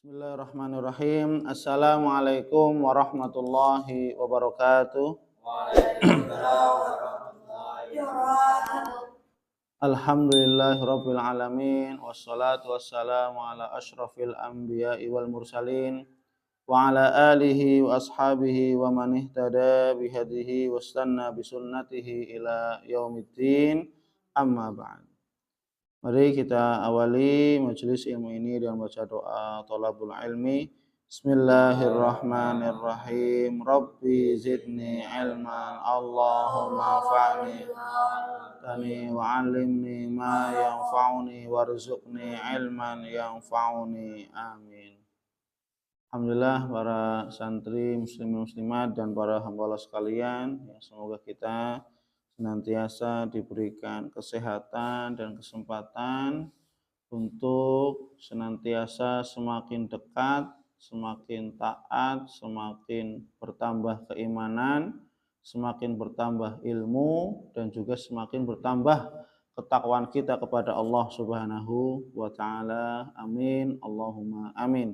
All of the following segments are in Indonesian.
Bismillahirrahmanirrahim. Assalamualaikum warahmatullahi wabarakatuh. Waalaikumsalam warahmatullahi wabarakatuh. Alhamdulillahirabbil alamin wassalatu wassalamu ala asyrafil anbiya'i wal mursalin wa ala alihi wa ashabihi wa man ihtada bihadihi wastanna bisunnatihi ila yaumiddin. Amma ba'd. Mari kita awali majelis ilmu ini dengan baca doa thalabul ilmi. Bismillahirrahmanirrahim. Rabbi zidni ilman, Allahumma fa'ni wa 'allimni ma yanfa'uni warzuqni ilman yanfa'uni. Amin. Alhamdulillah para santri muslimin muslimat dan para hamba Allah sekalian, ya, semoga kita senantiasa diberikan kesehatan dan kesempatan untuk senantiasa semakin dekat, semakin taat, semakin bertambah keimanan, semakin bertambah ilmu, dan juga semakin bertambah ketakwaan kita kepada Allah Subhanahu wa Ta'ala. Amin. Allahumma amin.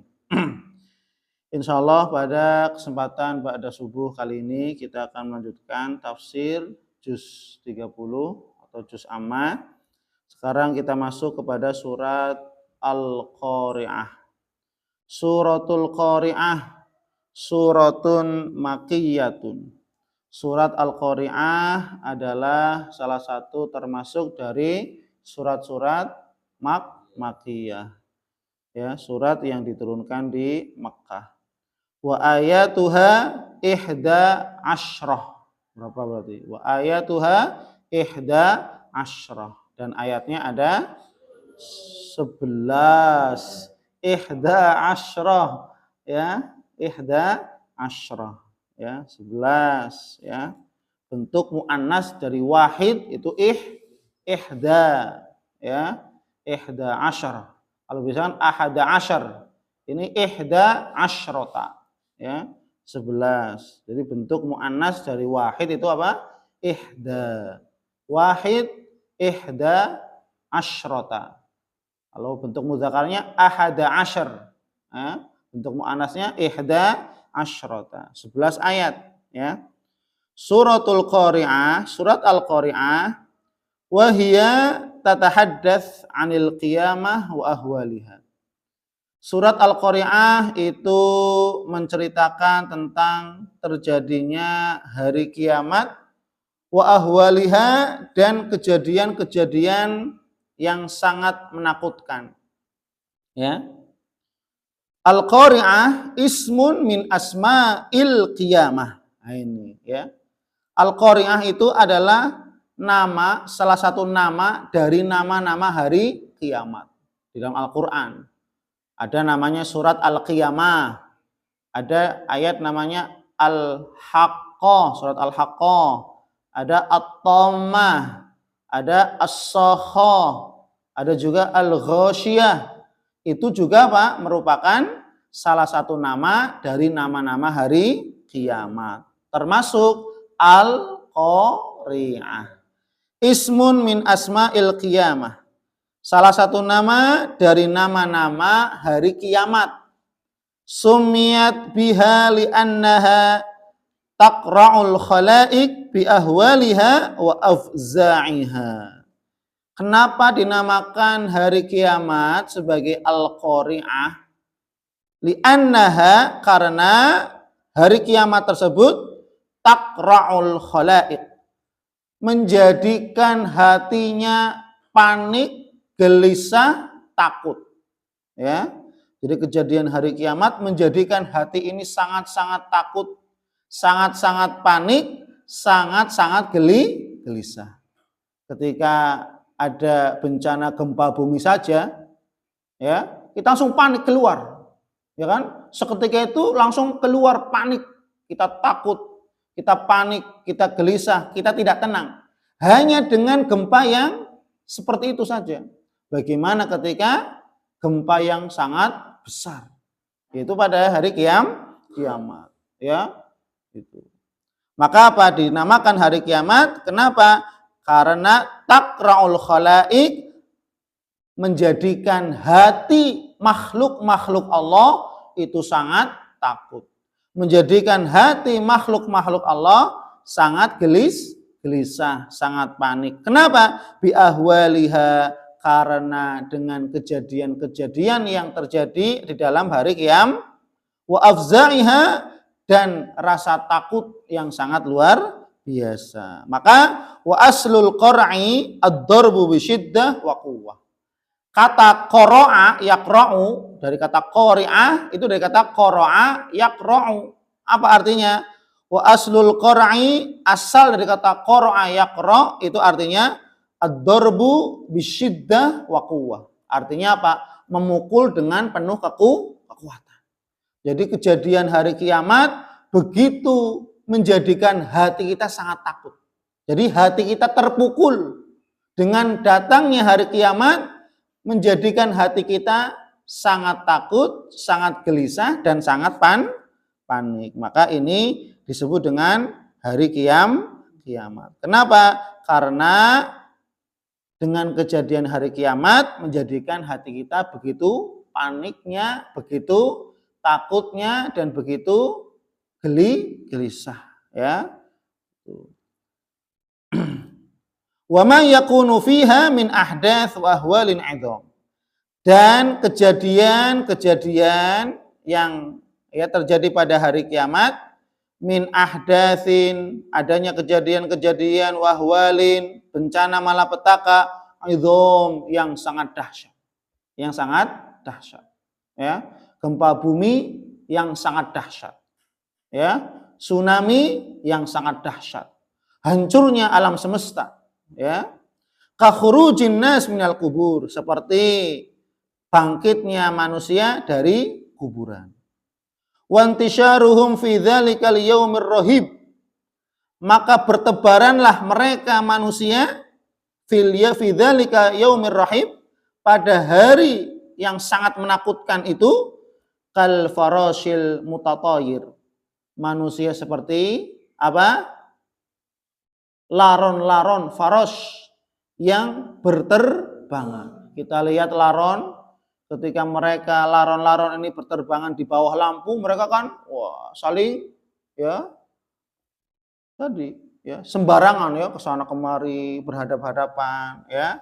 Insyaallah pada kesempatan ba'da subuh kali ini kita akan melanjutkan tafsir juz 30 atau juz amma. Sekarang kita masuk kepada surat Al-Qari'ah. Suratul Qari'ah suratun makkiyatun. Surat Al-Qari'ah adalah salah satu termasuk dari surat-surat makkiyah. Ya, surat yang diturunkan di Makkah. Wa ayatuha ihda asyrah. Berapa berarti? Wa ayatuha ihda asyrah. Dan ayatnya ada 11. Ihda asyrah. Ya, ihda asyrah. Ya, 11. Ya. Bentuk muannas dari wahid itu ihda. Ya, ihda asyrah. Kalau misalkan ahada asyar. Ini ihda asyrota. Ya. 11. Jadi bentuk muannas dari wahid itu apa? Ihda. Wahid ihda asyrota. Kalau bentuk mudzakarnya ahada asyar. Ya. Bentuk muannasnya ihda asyrota. 11 ayat, ya. Suratul Qari'ah, surat Al-Qari'ah, wa hiya tatahaddatsy 'anil qiyamah wa ahwaliha. Surat Al-Qari'ah itu menceritakan tentang terjadinya hari kiamat wa ahwaliha dan kejadian-kejadian yang sangat menakutkan. Ya. Al-Qari'ah ismun min asma'il qiyamah. Nah, ini ya. Al-Qari'ah itu adalah nama, salah satu nama dari nama-nama hari kiamat di dalam Al-Qur'an. Ada namanya surat Al-Qiyamah. Ada ayat namanya Al-Haqqah, surat Al-Haqqah. Ada At-Tammah, ada As-Sakhah, ada juga Al-Ghasyiyah. Itu juga Pak merupakan salah satu nama dari nama-nama hari kiamat. Termasuk Al-Qari'ah. Ismun min asma'il qiyamah. Salah satu nama dari nama-nama hari kiamat. Sumiyat biha li'annaha taqra'ul khalaik bi ahwaliha wa afza'iha. Kenapa dinamakan hari kiamat sebagai Al-Qari'ah? Li'annaha, karena hari kiamat tersebut taqra'ul khalaik, menjadikan hatinya panik, gelisah, takut. Ya. Jadi kejadian hari kiamat menjadikan hati ini sangat-sangat takut, sangat-sangat panik, sangat-sangat gelisah. Ketika ada bencana gempa bumi saja, ya, kita langsung panik keluar. Ya kan? Seketika itu langsung keluar panik. Kita takut, kita panik, kita gelisah, kita tidak tenang. Hanya dengan gempa yang seperti itu saja. Bagaimana ketika gempa yang sangat besar, yaitu pada hari kiamat, ya, itu. Maka apa dinamakan hari kiamat? Kenapa? Karena taqra'ul khalaik, menjadikan hati makhluk-makhluk Allah itu sangat takut. Menjadikan hati makhluk-makhluk Allah sangat gelisah, sangat panik. Kenapa? Bi ahwaliha, karena dengan kejadian-kejadian yang terjadi di dalam hari Qiyam, wa afza'iha, dan rasa takut yang sangat luar biasa. Maka wa aslul qar'i ad-darbu bisyiddah wa quwwah. Kata qara'a yaqra'u, dari kata qari'ah itu dari kata qara'a yaqra'u. Apa artinya? Wa aslul qar'i, asal dari kata qara'a yaqra' itu artinya ad-darbu bisyiddah wa quwwah. Artinya apa? Memukul dengan penuh kekuatan. Jadi kejadian hari kiamat begitu menjadikan hati kita sangat takut. Jadi hati kita terpukul dengan datangnya hari kiamat, menjadikan hati kita sangat takut, sangat gelisah, dan sangat panik. Maka ini disebut dengan hari kiamat. Kenapa? Karena dengan kejadian hari kiamat menjadikan hati kita begitu paniknya, begitu takutnya, dan begitu gelisah, ya. Wa ma yakunu fiha min ahdath wa ahwalin 'idham. Dan kejadian-kejadian yang ya terjadi pada hari kiamat, min ahdatsin, adanya kejadian-kejadian, wahwalin, bencana malapetaka, 'idham, yang sangat dahsyat. Yang sangat dahsyat, ya. Gempa bumi yang sangat dahsyat, ya, tsunami yang sangat dahsyat, hancurnya alam semesta, ya, kakhurujin nas minal kubur, seperti bangkitnya manusia dari kuburan, wantisyaruhum fi dzalikal yaumir rahib, maka bertebaranlah mereka manusia fi dzalika yaumir rahib, pada hari yang sangat menakutkan itu, kal farasyil mutatayir, manusia seperti apa? Laron-laron, faros, yang berterbangan. Kita lihat laron, ketika mereka laron-laron ini berterbangan di bawah lampu, mereka kan saling ya tadi ya sembarangan ya kesana kemari, berhadap-hadapan, ya.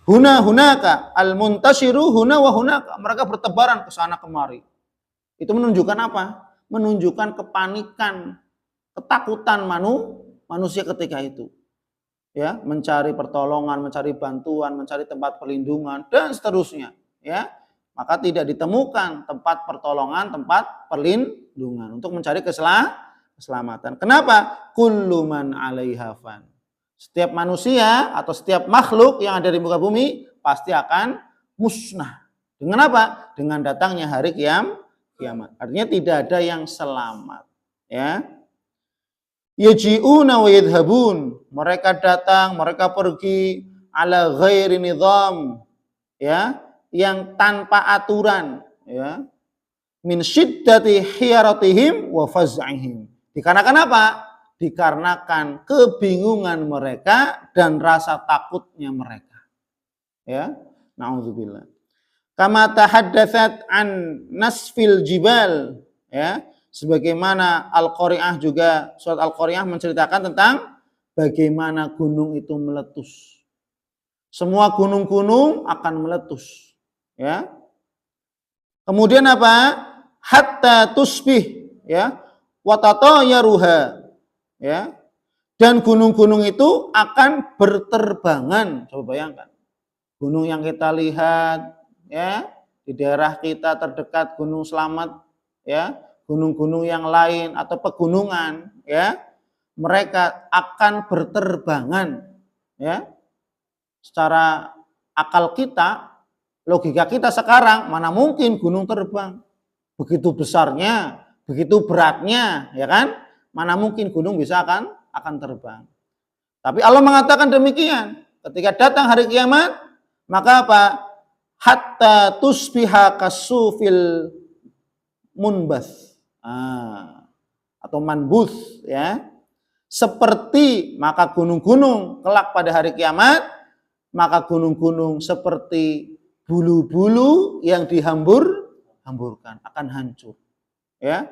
Huna hunaka al muntasyiru huna wa hunaka, mereka bertebaran ke sana kemari. Itu menunjukkan apa? Menunjukkan kepanikan, ketakutan manusia ketika itu. Ya, mencari pertolongan, mencari bantuan, mencari tempat perlindungan, dan seterusnya, ya. Maka tidak ditemukan tempat pertolongan, tempat perlindungan untuk mencari keselamatan. Kenapa? Kullu man 'alaiha fan. Setiap manusia atau setiap makhluk yang ada di muka bumi pasti akan musnah. Dengan apa? Dengan datangnya hari kiamat. Artinya tidak ada yang selamat, ya. Yaji'una wa yadhhabun, mereka datang, mereka pergi, ala ghairi nizam, ya, yang tanpa aturan, ya. Min syiddati hiyaratihim wa faz'ihim. Dikarenakan apa? Dikarenakan kebingungan mereka dan rasa takutnya mereka, ya. Na'udzubillah. Kama tahaddatsat an nasfil jibal, ya, sebagaimana Al-Qari'ah juga, surat Al-Qari'ah menceritakan tentang bagaimana gunung itu meletus. Semua gunung-gunung akan meletus, ya. Kemudian apa? Hatta tusbih, ya, wa tatayaruha, ya, dan gunung-gunung itu akan berterbangan. Coba bayangkan, gunung yang kita lihat, ya, di daerah kita terdekat, Gunung Slamet, ya, gunung-gunung yang lain atau pegunungan, ya, mereka akan berterbangan, ya. Secara akal kita, logika kita sekarang, mana mungkin gunung terbang? Begitu besarnya, begitu beratnya, ya kan? Mana mungkin gunung bisa akan terbang. Tapi Allah mengatakan demikian. Ketika datang hari kiamat, maka apa? Hatta tusbiha kasufil munbath. Atau manbuth, ya. Seperti, maka gunung-gunung kelak pada hari kiamat, maka gunung-gunung seperti bulu-bulu yang hamburkan akan hancur. Ya.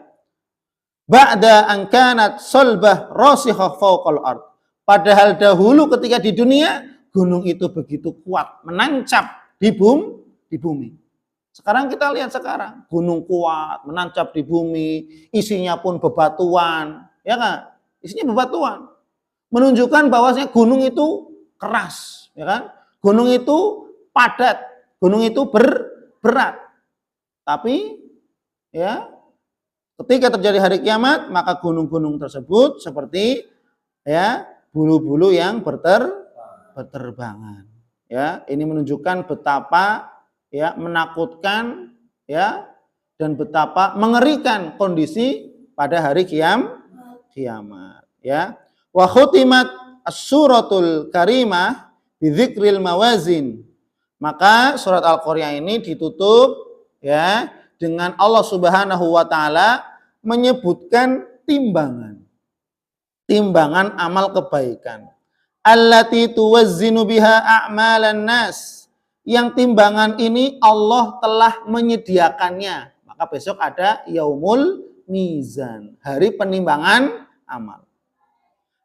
Ba'da an kanat sulbah rasikhah fawqal ard. Padahal dahulu ketika di dunia gunung itu begitu kuat, menancap di bumi. Sekarang kita lihat sekarang, gunung kuat, menancap di bumi, isinya pun bebatuan, ya kan? Isinya bebatuan. Menunjukkan bahwasanya gunung itu keras, ya kan? Gunung itu padat, gunung itu berat. Tapi ya, ketika terjadi hari kiamat, maka gunung-gunung tersebut seperti ya bulu-bulu yang berterbangan. Ya, ini menunjukkan betapa ya menakutkan ya dan betapa mengerikan kondisi pada hari kiamat ya. Wa khutimat as-suratul karimah bi dzikril mawazin. Maka surat Al-Qari'ah ini ditutup ya dengan Allah Subhanahu wa taala menyebutkan timbangan amal kebaikan. Allati tuwazzinu biha a'malan nas. Yang timbangan ini Allah telah menyediakannya. Maka besok ada yaumul mizan, hari penimbangan amal.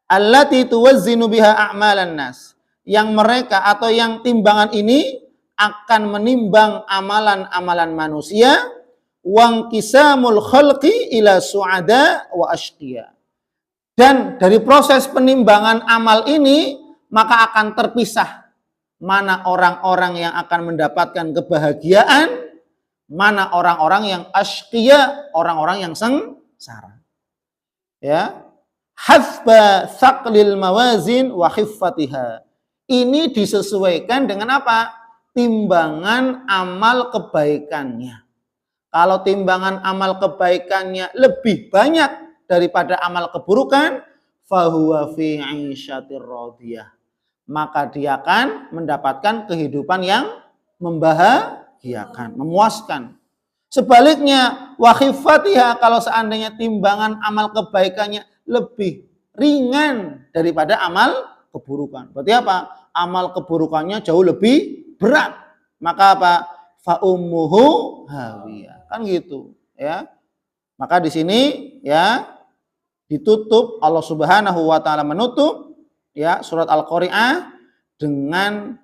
Allati tuwazzinu biha a'malan nas. Yang mereka atau yang timbangan ini akan menimbang amalan-amalan manusia, wangkisamul khalqi ila su'ada wa ashqiya. Dan dari proses penimbangan amal ini maka akan terpisah mana orang-orang yang akan mendapatkan kebahagiaan, mana orang-orang yang ashqiya, orang-orang yang sengsara. Ya. Hasba thaqlil mawazin wa khiffatiha. Ini disesuaikan dengan apa? Timbangan amal kebaikannya. Kalau timbangan amal kebaikannya lebih banyak daripada amal keburukan, fahuwa fi 'isyatir radiyah. Maka dia akan mendapatkan kehidupan yang membahagiakan, memuaskan. Sebaliknya, wa khiffatiha, kalau seandainya timbangan amal kebaikannya lebih ringan daripada amal keburukan. Berarti apa? Amal keburukannya jauh lebih berat. Maka apa? Fa ummuhu hawiyah. Kan gitu, ya. Maka di sini ya ditutup, Allah Subhanahu wa taala menutup ya surat Al-Qari'ah dengan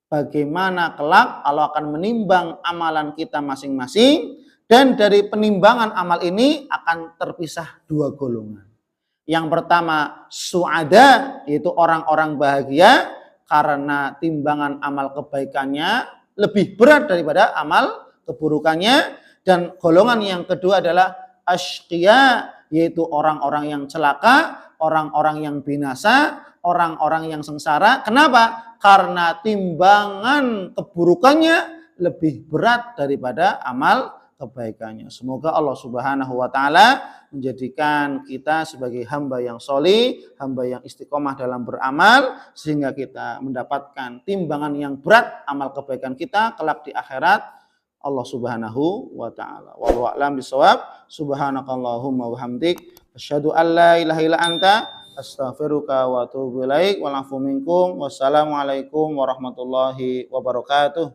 bagaimana kelak Allah akan menimbang amalan kita masing-masing, dan dari penimbangan amal ini akan terpisah dua golongan. Yang pertama su'ada, yaitu orang-orang bahagia karena timbangan amal kebaikannya lebih berat daripada amal keburukannya, dan golongan yang kedua adalah ashqiya, yaitu orang-orang yang celaka, orang-orang yang binasa, orang-orang yang sengsara. Kenapa? Karena timbangan keburukannya lebih berat daripada amal kebaikannya. Semoga Allah Subhanahu wa taala menjadikan kita sebagai hamba yang sholih, hamba yang istiqomah dalam beramal, sehingga kita mendapatkan timbangan yang berat amal kebaikan kita kelak di akhirat Allah Subhanahu wa taala. Wallahu a'lam bishawab. Subhanakallahumma wa bihamdik, asyhadu an la ilaha illa anta, astaghfiruka wa atubu ilaik. Wal afu minkum. Wassalamualaikum warahmatullahi wabarakatuh.